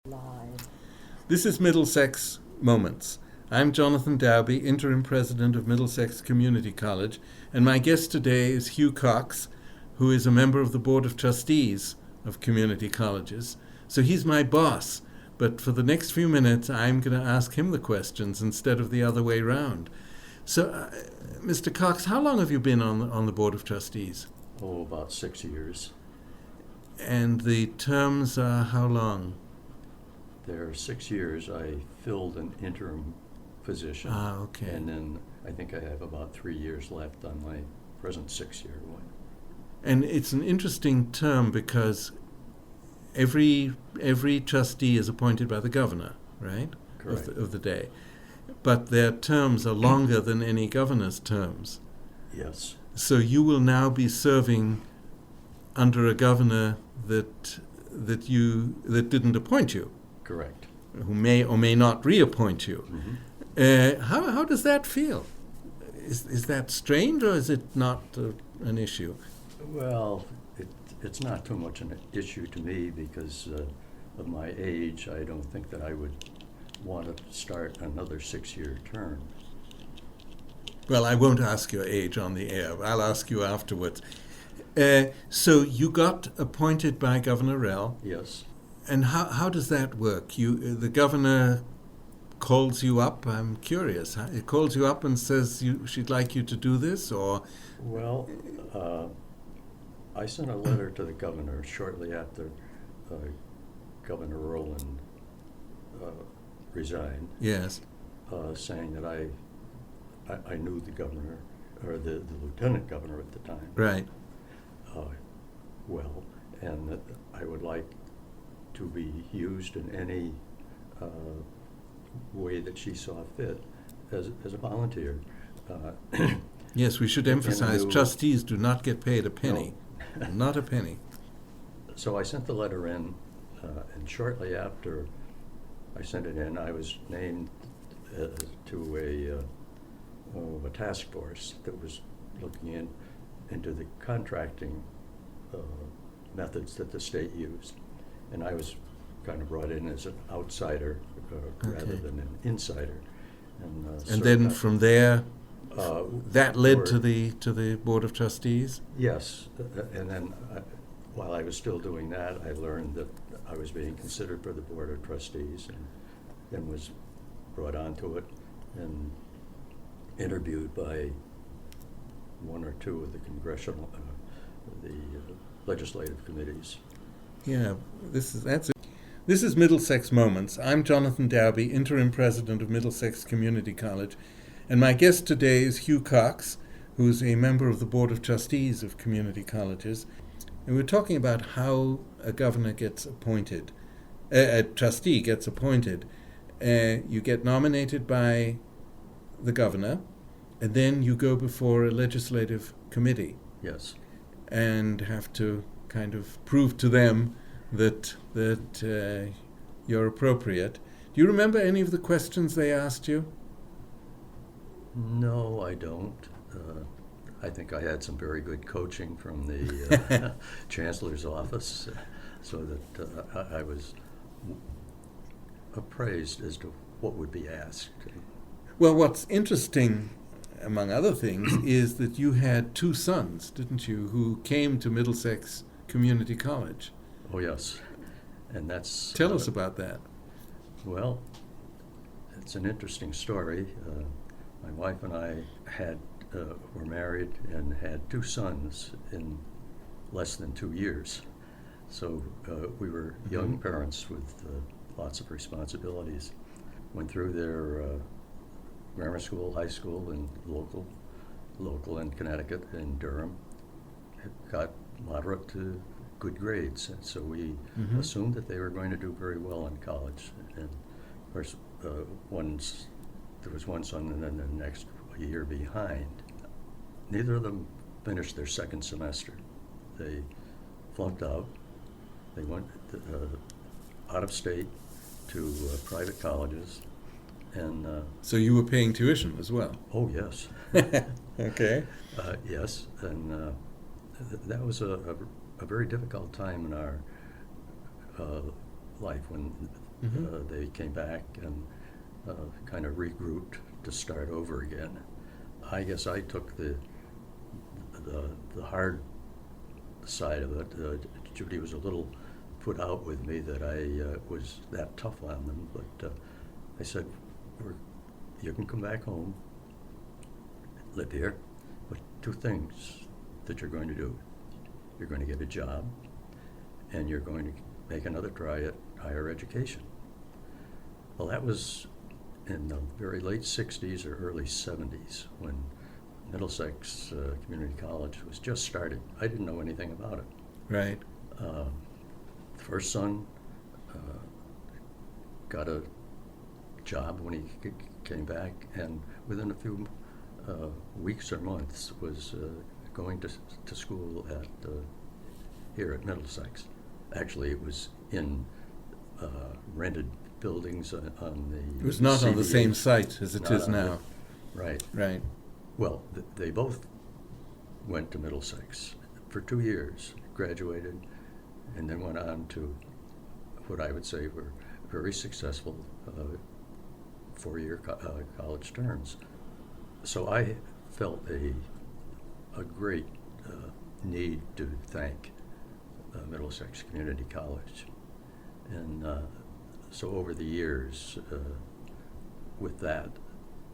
Live. This is Middlesex Moments. I'm Jonathan Daube, Interim President of Middlesex Community College, and my guest today is Hugh Cox, who is a member of the Board of Trustees of Community Colleges. So he's my boss, but for the next few minutes I'm going to ask him the questions instead of the other way round. So, Mr. Cox, how long have you been on the Board of Trustees? Oh, about 6 years. And the terms are how long? There are 6 years. I filled an interim position. Okay. And then I think I have about 3 years left on my present 6-year one. And it's an interesting term because every trustee is appointed by the governor, right? Correct. Of the day. But their terms are longer than any governor's terms. Yes. So you will now be serving under a governor that didn't appoint you, Correct. who may or may not reappoint you. Mm-hmm. How does that feel? Is that strange, or is it not an issue? Well, it's not too much an issue to me because of my age. I don't think that I would want to start another 6-year term. Well, I won't ask your age on the air. I'll ask you afterwards. So you got appointed by Governor Rell. Yes. And how does that work? The governor calls you up. I'm curious. He calls you up and says she'd like you to do this, or? Well, I sent a letter to the governor shortly after Governor Rowland resigned. Yes. Saying that I knew the governor, or the lieutenant governor at the time. Right. Well, and that I would like to be used in any way that she saw fit as a volunteer. Yes, we should emphasize trustees do not get paid a penny. No. Not a penny. So I sent the letter in, and shortly after I sent it in, I was named to a task force that was looking into the contracting methods that the state used. And I was kind of brought in as an outsider rather than an insider. And then from there, that led to to the Board of Trustees? Yes, and then while I was still doing that, I learned that I was being considered for the Board of Trustees, and then was brought onto it and interviewed by one or two of the congressional, the legislative committees. Yeah, this is Middlesex Moments. I'm Jonathan Daube, Interim President of Middlesex Community College, and my guest today is Hugh Cox, who's a member of the Board of Trustees of Community Colleges. And we're talking about how a governor gets appointed, a trustee gets appointed. You get nominated by the governor, and then you go before a legislative committee. Yes. And have to kind of prove to them that you're appropriate. Do you remember any of the questions they asked you? No, I don't. I think I had some very good coaching from the Chancellor's office, so that I was appraised as to what would be asked. Well, what's interesting, among other things, is that you had 2 sons, didn't you, who came to Middlesex Community College. Oh, yes. And that's... Tell us about that. Well, it's an interesting story. My wife and I were married and had 2 sons in less than 2 years. So we were young parents with lots of responsibilities. Went through their grammar school, high school, and local in Connecticut and Durham. Got moderate to good grades, and so we assumed that they were going to do very well in college. And of course, there was one son, and then the next a year behind. Neither of them finished their second semester. They flunked out. They went out of state to private colleges. And so you were paying tuition as well? Oh, yes. Okay. Yes, and that was a very difficult time in our life when They came back and kind of regrouped to start over again. I guess I took the hard side of it. Judy was a little put out with me that I was that tough on them, but I said, you can come back home, live here, but two things that you're going to do. You're going to get a job, and you're going to make another try at higher education. Well, that was in the very late 60s or early 70s when Middlesex Community College was just starting. I didn't know anything about it. Right. First son got a job when he came back, and within a few weeks or months was going to school at here at Middlesex. Actually, it was in rented buildings on the. It was not on the CBA. same site as it is now. Right. Right. Well, they both went to Middlesex for 2 years, graduated, and then went on to what I would say were very successful 4-year college terms. So I felt a great need to thank Middlesex Community College. And so over the years, with that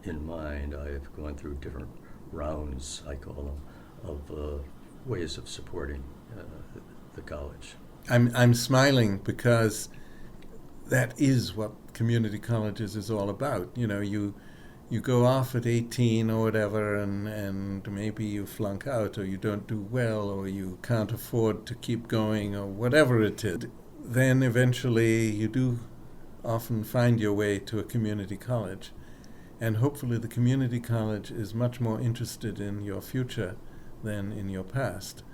in mind, I've gone through different rounds, I call them, of ways of supporting the college. I'm smiling because that is what community colleges is all about. You know, you go off at 18 or whatever, and maybe you flunk out, or you don't do well, or you can't afford to keep going, or whatever it is. Then eventually you do often find your way to a community college. And hopefully the community college is much more interested in your future than in your past.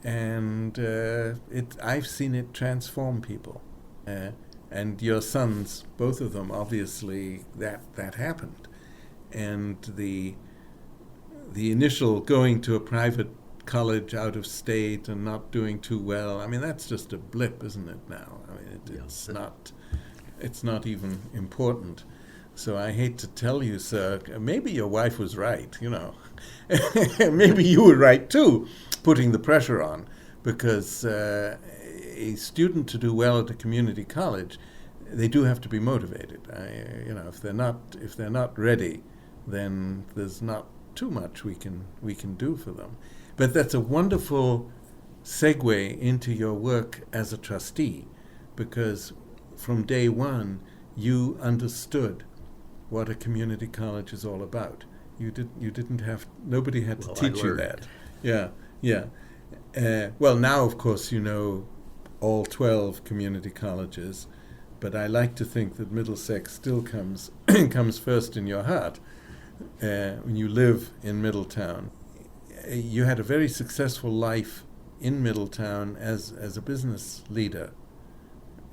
And I've seen it transform people. And your sons, both of them, obviously that happened. And the initial going to a private college out of state and not doing too well, I mean, that's just a blip, isn't it now? I mean, it's not even important. So I hate to tell you, sir, maybe your wife was right, you know. Maybe you were right too, putting the pressure on, because a student to do well at a community college, they do have to be motivated. You know, if they're not ready, then there's not too much we can do for them. But that's a wonderful segue into your work as a trustee, because from day one you understood what a community college is all about. Nobody had to teach you that. Yeah. Well, now of course you know all 12 community colleges, but I like to think that Middlesex still comes first in your heart. When you live in Middletown, you had a very successful life in Middletown as a business leader.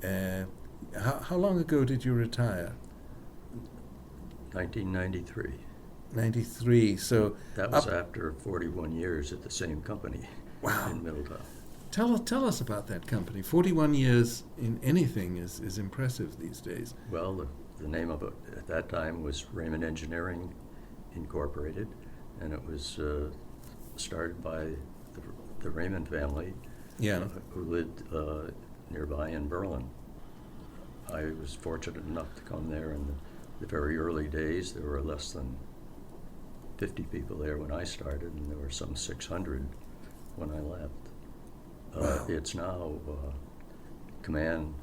How long ago did you retire? 1993. 93. So that was after 41 years at the same company. Wow. In Middletown. Tell us about that company. 41 years in anything is impressive these days. Well, the name of it at that time was Raymond Engineering Incorporated, and it was started by the Raymond family, who lived nearby in Berlin. I was fortunate enough to come there in the very early days. There were less than 50 people there when I started, and there were some 600 when I left. Wow. It's now Command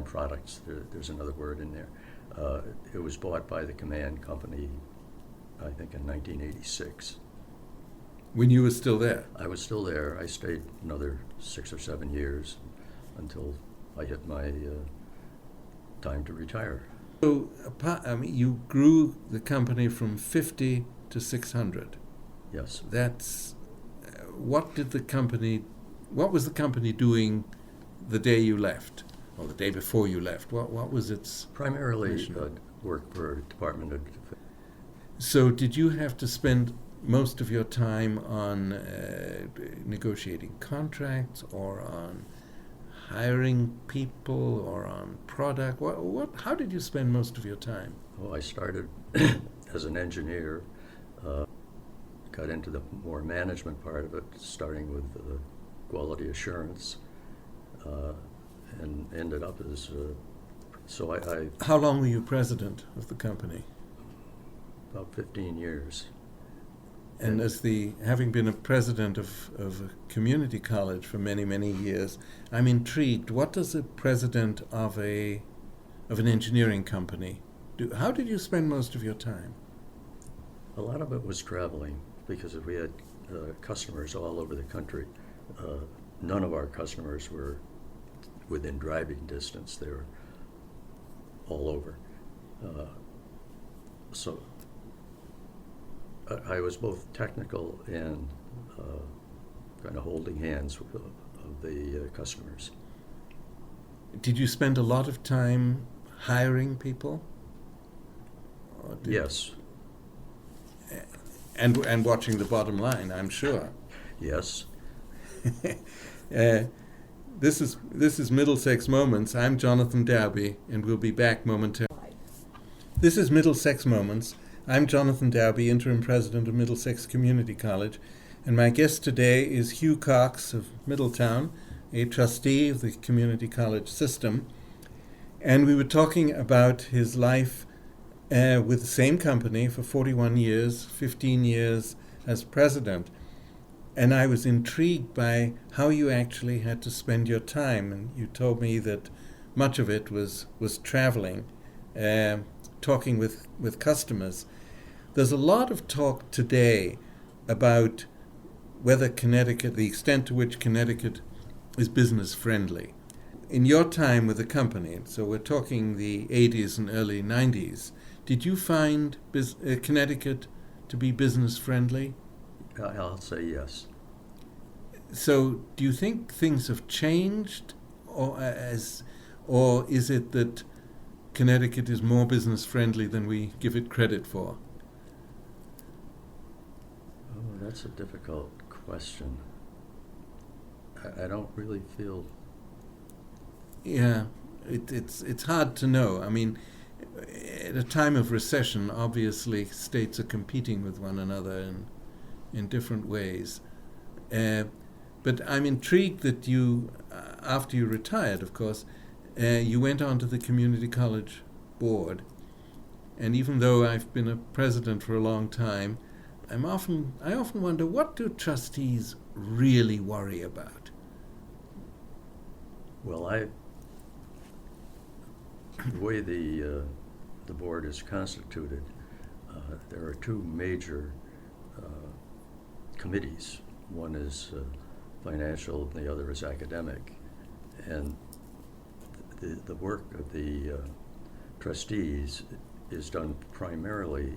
Products. There's another word in there. It was bought by the Command Company, I think, in 1986. When you were still there? I was still there. I stayed another 6 or 7 years until I hit my time to retire. So, you grew the company from 50 to 600. Yes. That's what was the company doing the day you left, or the day before you left? What was its primarily work for Department of Defense. So did you have to spend most of your time on negotiating contracts or on hiring people or on product? How did you spend most of your time? Well, I started as an engineer, got into the more management part of it, starting with quality assurance, and ended up as, so I How long were you president of the company? about 15 years. And having been a president of a community college for many, many years, I'm intrigued. What does a president of an engineering company do? How did you spend most of your time? A lot of it was traveling because we had customers all over the country. None of our customers were within driving distance. They were all over. So I was both technical and kind of holding hands of the customers. Did you spend a lot of time hiring people? Yes. And watching the bottom line, I'm sure. Yes. This is Middlesex Moments. I'm Jonathan Daube, and we'll be back momentarily. This is Middlesex Moments. I'm Jonathan Daube, Interim President of Middlesex Community College, and my guest today is Hugh Cox of Middletown, a trustee of the community college system. And we were talking about his life with the same company for 41 years, 15 years as president. And I was intrigued by how you actually had to spend your time. And you told me that much of it was traveling, talking with customers. There's a lot of talk today about whether Connecticut, the extent to which Connecticut is business friendly. In your time with the company, so we're talking the 80s and early 90s, did you find Connecticut to be business friendly? I'll say yes. So do you think things have changed, or is it that Connecticut is more business friendly than we give it credit for? Oh, that's a difficult question. I don't really feel... Yeah, it's hard to know. I mean, at a time of recession, obviously states are competing with one another in different ways. But I'm intrigued that you, after you retired, of course, you went on to the community college board. And even though I've been a president for a long time, I often wonder, what do trustees really worry about? Well, the way the board is constituted, there are two major committees. One is financial, and the other is academic. And the work of the trustees is done primarily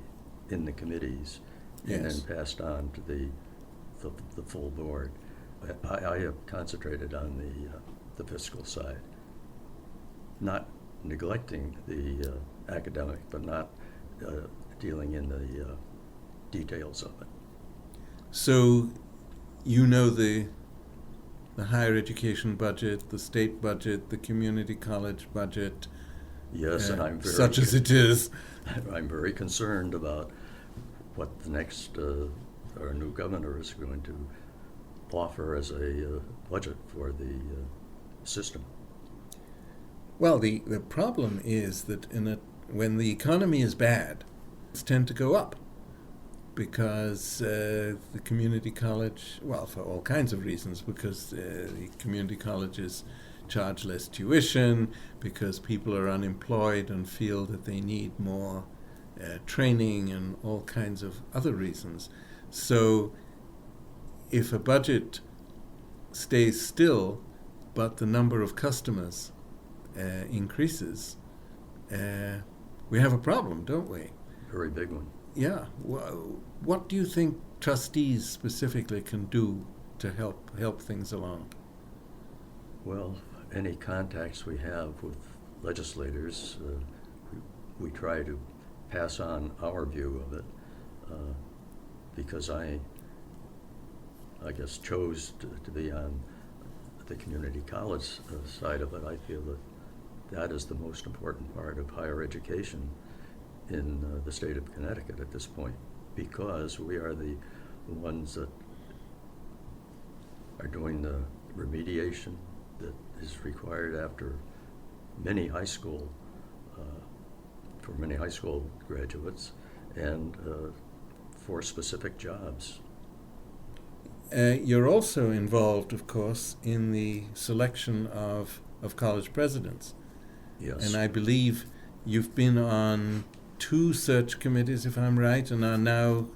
in the committees, Yes. and then passed on to the full board. I have concentrated on the fiscal side, not neglecting the academic, but not dealing in the details of it. So you know the higher education budget, the state budget, the community college budget. Yes, and I'm very... Such as it is. I'm very concerned about what the next, our new governor is going to offer as a budget for the system. Well, the problem is that when the economy is bad, it's tend to go up, because the community college, well, for all kinds of reasons, because the community colleges charge less tuition, because people are unemployed and feel that they need more training, and all kinds of other reasons. So if a budget stays still, but the number of customers increases, we have a problem, don't we? Very big one. Yeah. What do you think trustees specifically can do to help things along? Well, any contacts we have with legislators, we try to pass on our view of it, because I guess chose to be on the community college side of it, I feel that that is the most important part of higher education in the state of Connecticut at this point, because we are the ones that are doing the remediation that is required after many high school, for many high school graduates, and for specific jobs. You're also involved, of course, in the selection of college presidents. Yes. And I believe you've been on 2 search committees, if I'm right, and are now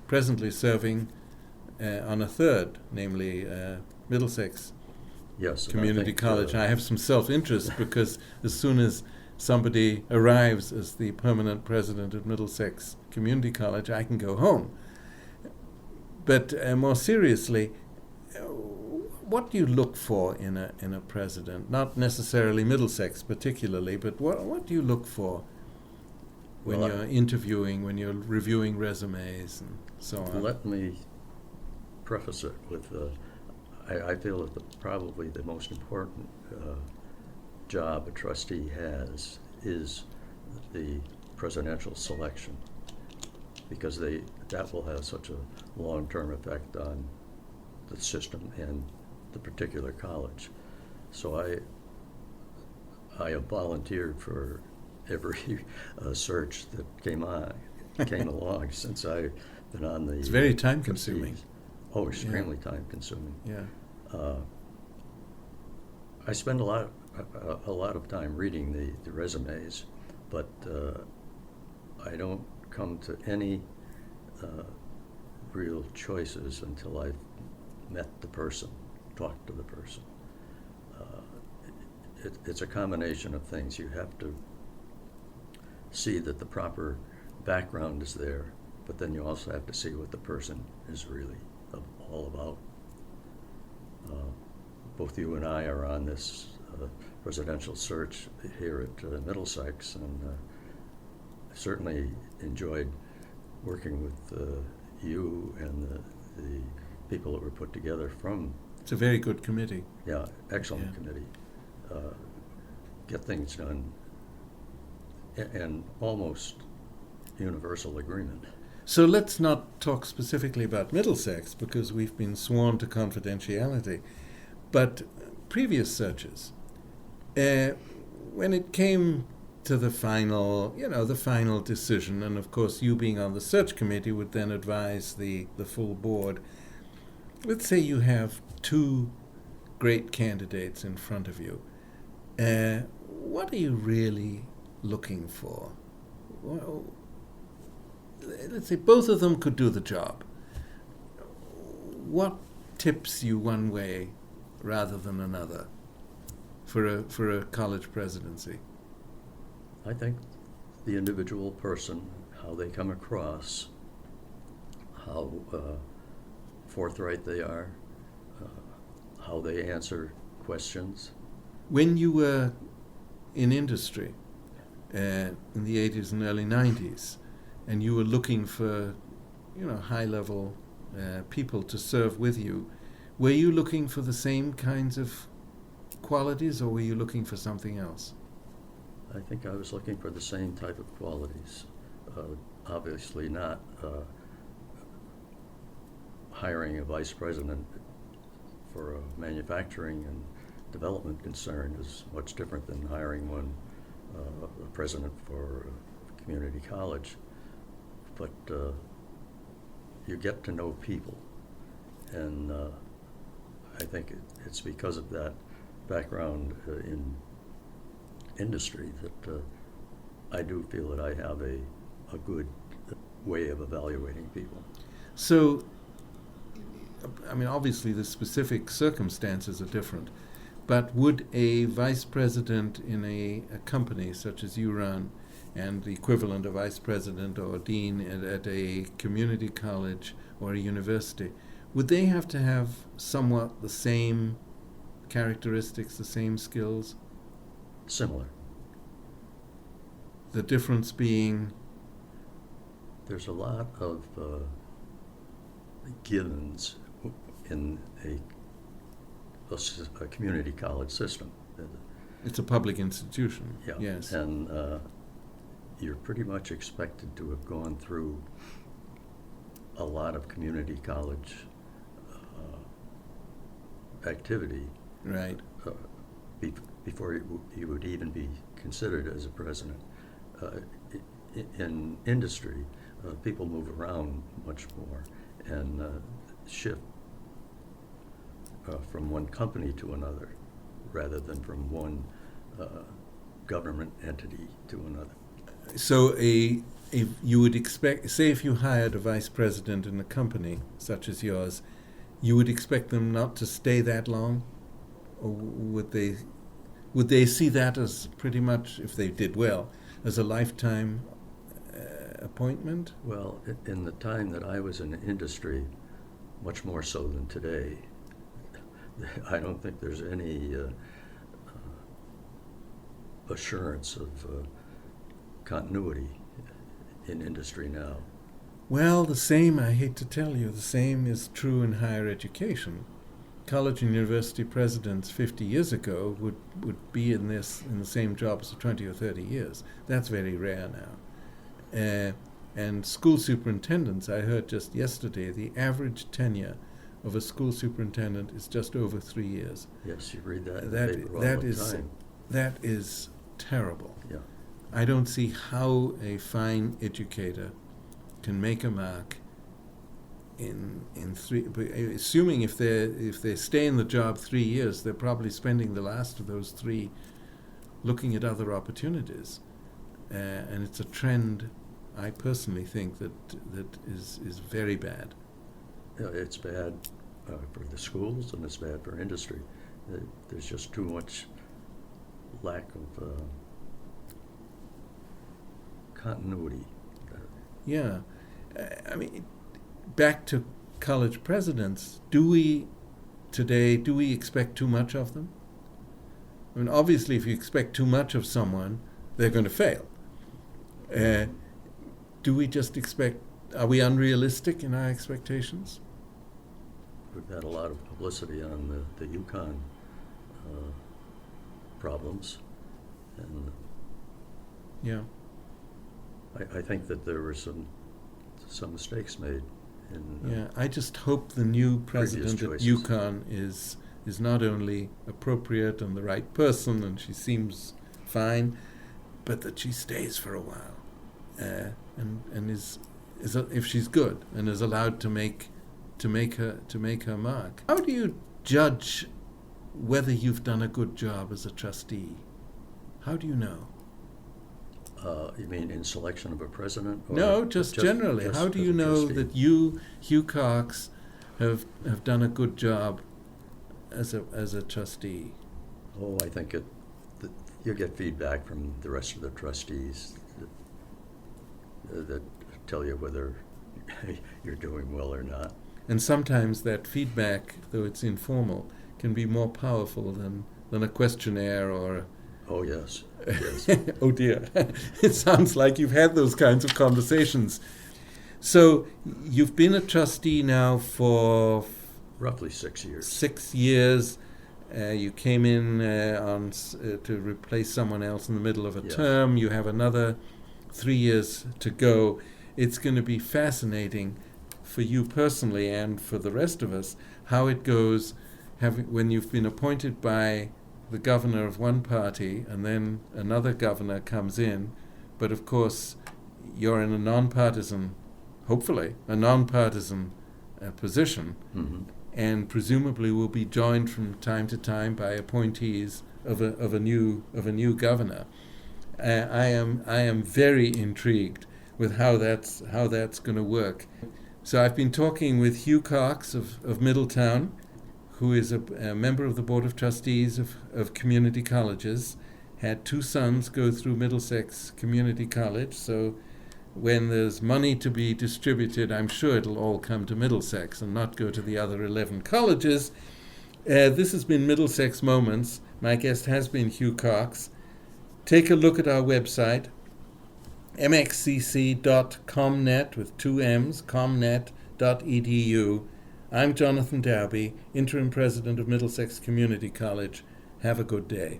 presently serving on a 3rd, namely Middlesex Yes, Community College. I have some self-interest because as soon as somebody arrives as the permanent president of Middlesex Community College, I can go home. But more seriously, what do you look for in a president? Not necessarily Middlesex particularly, but what do you look for when you're interviewing, when you're reviewing resumes and so on? Let me preface it with, I feel that probably the most important job a trustee has is the presidential selection, because that will have such a long-term effect on the system and the particular college. So I have volunteered for every search that came along since I've been on the. It's very time-consuming. Trustees. Oh, extremely time-consuming. Yeah. I spend a lot of time reading the resumes, but I don't come to any real choices until I've met the person, talked to the person. It's a combination of things. You have to see that the proper background is there, but then you also have to see what the person is really all about. Both you and I are on this presidential search here at Middlesex, and certainly enjoyed working with you and the people that were put together from. It's a very good committee. Yeah, excellent committee. Get things done, and almost universal agreement. So let's not talk specifically about Middlesex because we've been sworn to confidentiality. But previous searches, when it came to the final decision, and of course you being on the search committee would then advise the full board. Let's say you have 2 great candidates in front of you. What are you really looking for? Well, let's say both of them could do the job. What tips you one way rather than another for a college presidency? I think the individual person, how they come across, how forthright they are, how they answer questions. When you were in industry in the 80s and early 90s, and you were looking for, high-level people to serve with you, were you looking for the same kinds of qualities, or were you looking for something else? I think I was looking for the same type of qualities. Obviously not hiring a vice president for a manufacturing and development concern is much different than hiring a president for a community college. But you get to know people, and I think it's because of that background in industry that I do feel that I have a good way of evaluating people. So, obviously the specific circumstances are different, but would a vice president in a company such as you run, and the equivalent of vice president or dean at a community college or a university, would they have to have somewhat the same characteristics, the same skills? Similar. The difference being? There's a lot of givens in a a community college system. It's a public institution. Yeah. Yes. And you're pretty much expected to have gone through a lot of community college activity Right. before you would even be considered as a president. In industry, people move around much more and shift from one company to another rather than from one government entity to another. So you would expect, say if you hired a vice president in a company such as yours, you would expect them not to stay that long? Or would they see that as pretty much, if they did well, as a lifetime appointment? Well, in the time that I was in the industry, much more so than today, I don't think there's any assurance of continuity in industry now. Well, the same, I hate to tell you, the same is true in higher education. College and university presidents 50 years ago would be in the same jobs for 20 or 30 years. That's very rare now. And school superintendents, I heard just yesterday, the average tenure of a school superintendent is just over 3 years. Yes, you read that in the paper all the time. That is terrible. Yeah. I don't see how a fine educator can make a mark in 3, assuming if they stay in the job 3 years, they're probably spending the last of those 3 looking at other opportunities, and it's a trend I personally think that is very bad. Yeah, it's bad for the schools and it's bad for industry. There's just too much lack of continuity. Yeah, I mean, back to college presidents, do we expect too much of them? I mean, obviously, if you expect too much of someone, they're going to fail. Do we just expect, are we unrealistic in our expectations? We've had a lot of publicity on the Yukon problems, and Yeah. I think that there were some mistakes made in Yeah, I just hope the new president at choices. Yukon is not only appropriate and the right person, and she seems fine, but that she stays for a while, and is if she's good and is allowed to make her mark. How do you judge whether you've done a good job as a trustee? How do you know? You mean in selection of a president? Or No, just generally. just How do as you a know trustee? that you, Hugh Cox, have done a good job as a trustee? Oh, I think you get feedback from the rest of the trustees that tell you whether you're doing well or not. And sometimes that feedback, though it's informal, can be more powerful than a questionnaire or Oh, yes. Yes. oh dear. It sounds like you've had those kinds of conversations. So you've been a trustee now for Roughly 6 years. 6 years. You came in to replace someone else in the middle of a Yes. term. You have another 3 years to go. It's going to be fascinating for you personally and for the rest of us how it goes when you've been appointed by the governor of one party and then another governor comes in, but of course you're in a hopefully a non-partisan position, Mm-hmm. and presumably will be joined from time to time by appointees of a new governor. I am very intrigued with how that's going to work. So I've been talking with Hugh Cox of Middletown, who is a member of the Board of Trustees of community colleges, had 2 sons go through Middlesex Community College, so when there's money to be distributed, I'm sure it'll all come to Middlesex and not go to the other 11 colleges. This has been Middlesex Moments. My guest has been Hugh Cox. Take a look at our website, MxCC.comnet with 2 M's, comnet.edu. I'm Jonathan Daube, Interim President of Middlesex Community College. Have a good day.